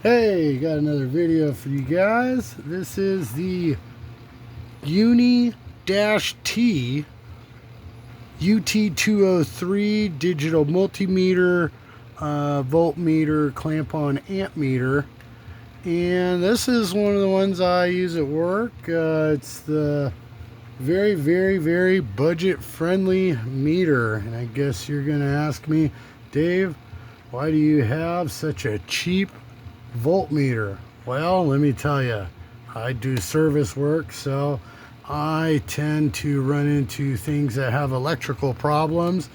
Hey, got another video for you guys. This is the Uni-T UT203 digital multimeter, voltmeter, clamp-on amp meter. And this is one of the ones I use at work. It's the very budget-friendly meter. And I guess you're going to ask me, Dave, why do you have such a cheap voltmeter? Well, let me tell you, I do service work, so I tend to run into things that have electrical problems,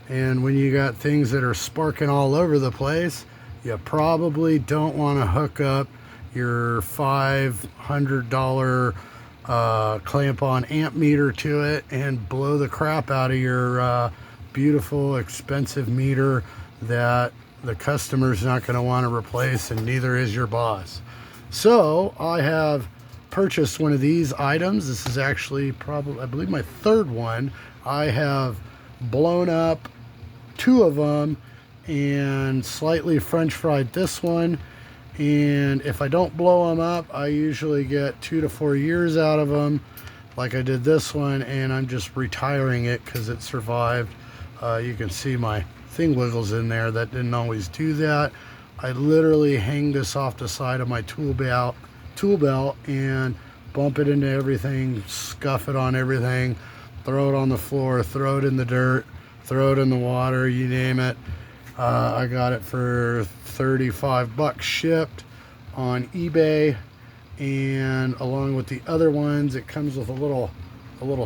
and when you got things that are sparking all over the place, you probably don't want to hook up your $500 clamp-on amp meter to it and blow the crap out of your beautiful expensive meter that the customer's not going to want to replace, and neither is your boss. So I have purchased one of these items. This is actually probably, I believe, my third one. I have blown up two of them and slightly french fried this one, and if I don't blow them up, I usually get 2 to 4 years out of them, like I did this one, and I'm just retiring it because it survived. You can see my thing wiggles in there. That didn't always do that. I literally hang this off the side of my tool belt and bump it into everything, scuff it on everything, throw it on the floor, throw it in the dirt, throw it in the water, you name it. I got it for 35 bucks shipped on eBay, and along with the other ones, it comes with a little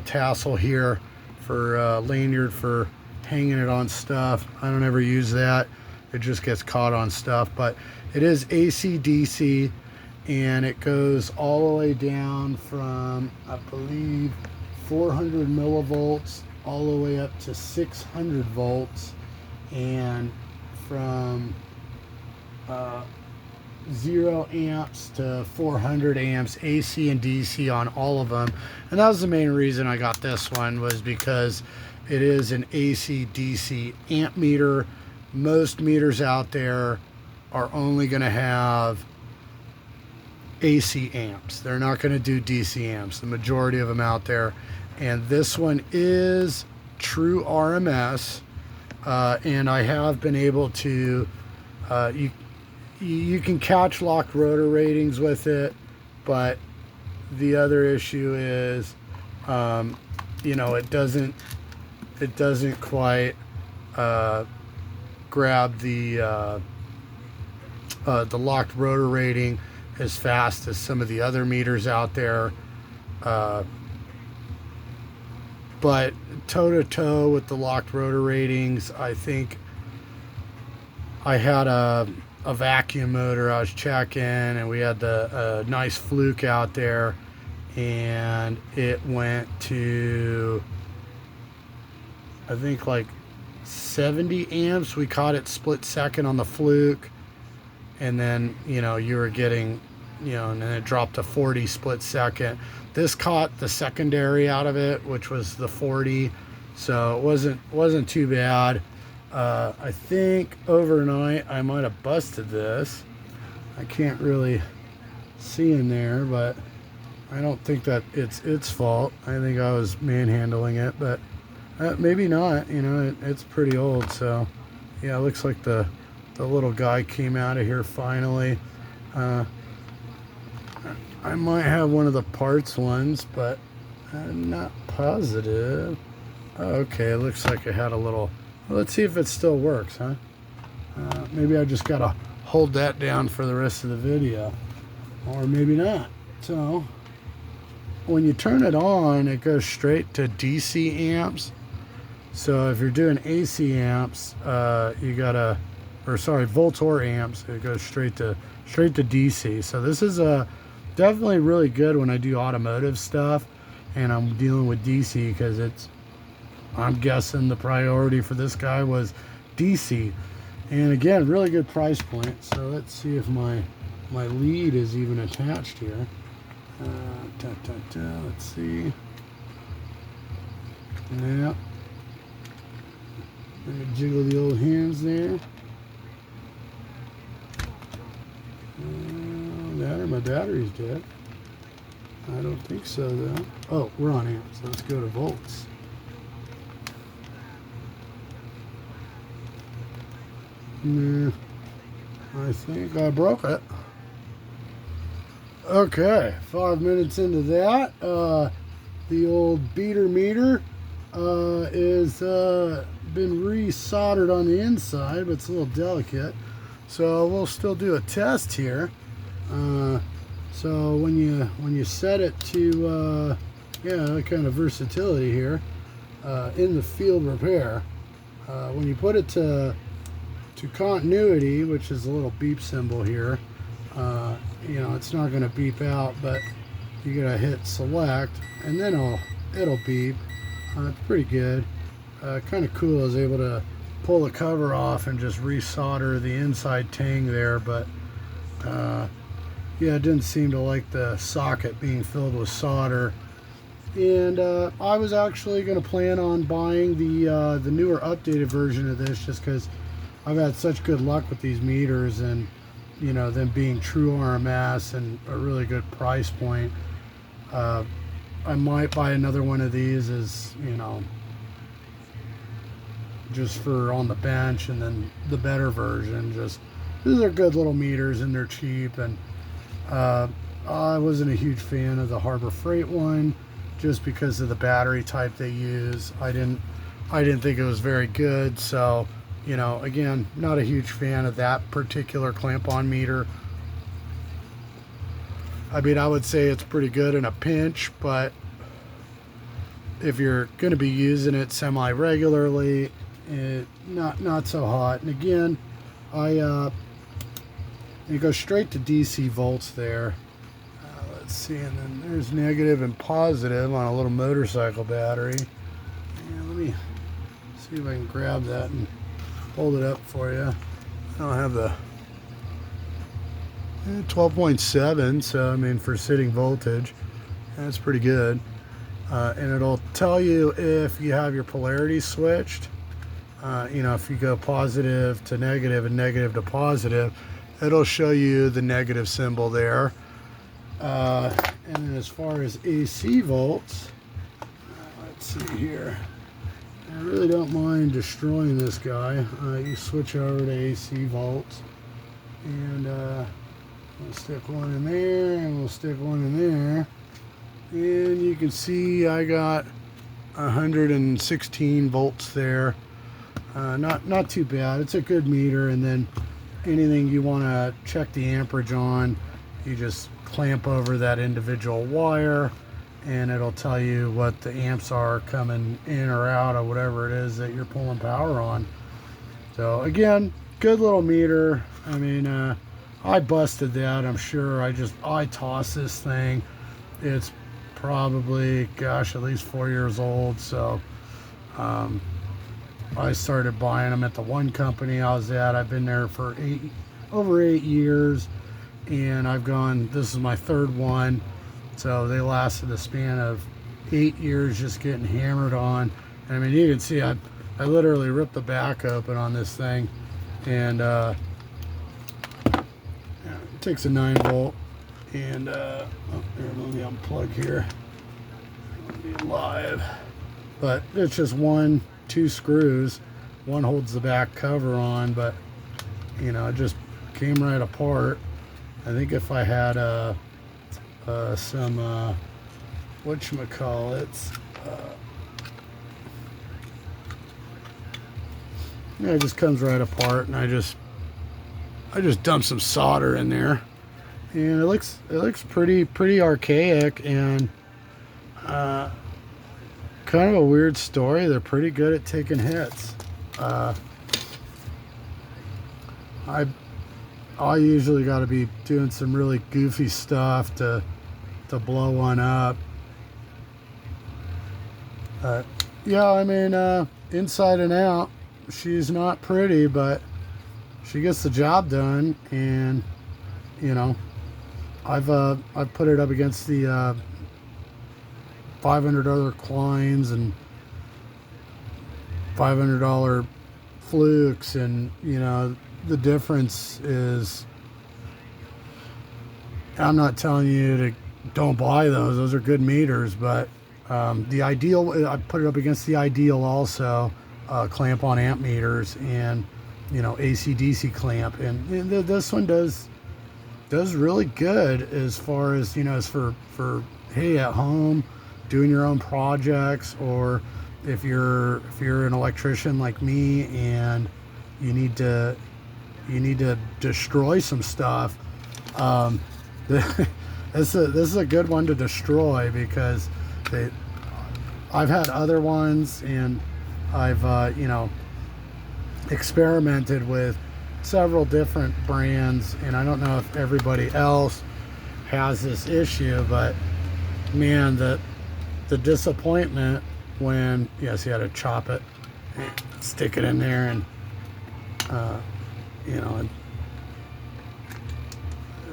tassel here for lanyard for hanging it on stuff. I don't ever use that. It just gets caught on stuff. But it is AC DC, and it goes all the way down from, I believe, 400 millivolts all the way up to 600 volts, and from 0 amps to 400 amps AC and DC on all of them. And that was the main reason I got this one, was because it is an AC DC amp meter. Most meters out there are only going to have AC amps. They're not going to do DC amps, the majority of them out there. And this one is true RMS, and I have been able to you can catch locked rotor ratings with it, but the other issue is you know, it doesn't quite grab the locked rotor rating as fast as some of the other meters out there. But toe to toe with the locked rotor ratings, I think I had a vacuum motor I was checking, and we had the nice Fluke out there, and it went to, I think, like 70 amps. We caught it split second on the Fluke, and then, you know, you were getting, you know, and then it dropped to 40 split second. This caught the secondary out of it, which was the 40, so it wasn't too bad. I think overnight I might have busted this. I can't really see in there, but I don't think that it's its fault. I think I was manhandling it, but maybe not. You know, it's pretty old, so yeah, it looks like the little guy came out of here finally. I might have one of the parts ones, but I'm not positive. Okay, it looks like it had a little. Well, let's see if it still works, huh? Maybe I just gotta hold that down for the rest of the video, or maybe not. So when you turn it on, it goes straight to DC amps. So if you're doing AC amps, you gotta, or sorry, volts or amps, it goes straight to DC. So this is definitely really good when I do automotive stuff and I'm dealing with DC, because I'm guessing the priority for this guy was DC. And again, really good price point. So let's see if my lead is even attached here. Let's see. Yeah. Let me jiggle the old hands there. That or my battery's dead. I don't think so though. Oh, we're on amps. Let's go to volts. Nah, I think I broke it. Okay, 5 minutes into that, the old beater meter is been re-soldered on the inside, but it's a little delicate. So we'll still do a test here. So when you set it to yeah, kind of versatility here in the field repair, when you put it to continuity, which is a little beep symbol here, you know, it's not going to beep out, but you gotta hit select and then it'll beep. It's pretty good. Kind of cool. I was able to pull the cover off and just resolder the inside tang there, but yeah, it didn't seem to like the socket being filled with solder. And I was actually going to plan on buying the newer updated version of this, just because I've had such good luck with these meters, and you know, them being true RMS and a really good price point. I might buy another one of these as, you know, just for on the bench, and then the better version. Just, these are good little meters and they're cheap. And I wasn't a huge fan of the Harbor Freight one, just because of the battery type they use. I didn't think it was very good. So, you know, again, not a huge fan of that particular clamp-on meter. I mean, I would say it's pretty good in a pinch, but if you're going to be using it semi-regularly, not so hot. And again, you go straight to DC volts there. Let's see, and then there's negative and positive on a little motorcycle battery. Yeah, let me see if I can grab that and hold it up for you. I don't have the 12.7, so I mean, for sitting voltage, that's pretty good. And it'll tell you if you have your polarity switched. You know, if you go positive to negative and negative to positive, it'll show you the negative symbol there. And then as far as AC volts, let's see here. I really don't mind destroying this guy. You switch over to AC volts, and we'll stick one in there, and we'll stick one in there, and you can see I got 116 volts there. Not too bad. It's a good meter. And then anything you want to check the amperage on, you just clamp over that individual wire, and it'll tell you what the amps are coming in or out of whatever it is that you're pulling power on. So again, good little meter. I mean, I busted that, I'm sure. I tossed this thing. It's probably, gosh, at least 4 years old. So I started buying them at the one company I was at. I've been there for over 8 years, and this is my third one. So they lasted a span of 8 years just getting hammered on. I mean, you can see I literally ripped the back open on this thing, and yeah, it takes a 9 volt. And oh, here, let me unplug here. It'll be live, but it's just 2 screws. One holds the back cover on, but you know, it just came right apart. I think if I had some whatchamacallits, yeah, it just comes right apart, and I just dumped some solder in there, and it looks pretty archaic, and kind of a weird story. They're pretty good at taking hits. I usually got to be doing some really goofy stuff to blow one up. Yeah, I mean, inside and out, she's not pretty, but she gets the job done. And you know, I've put it up against the 500 other Kleins and $500 flukes, and you know, the difference is I'm not telling you to don't buy those are good meters, but the ideal, I put it up against the ideal also, clamp on amp meters, and you know, AC DC clamp, and this one does really good as far as, you know, as for hey, at home doing your own projects, or if you're an electrician like me and you need to destroy some stuff. This is a good one to destroy, because I've had other ones, and I've you know, experimented with several different brands, and I don't know if everybody else has this issue, but man, the disappointment when, yes, you had to chop it, stick it in there, and you know, and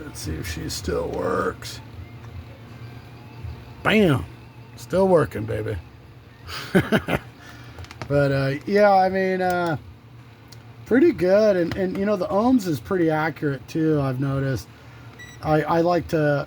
let's see if she still works. Bam, still working, baby. But yeah, I mean, pretty good, and you know, the ohms is pretty accurate too, I've noticed. I like to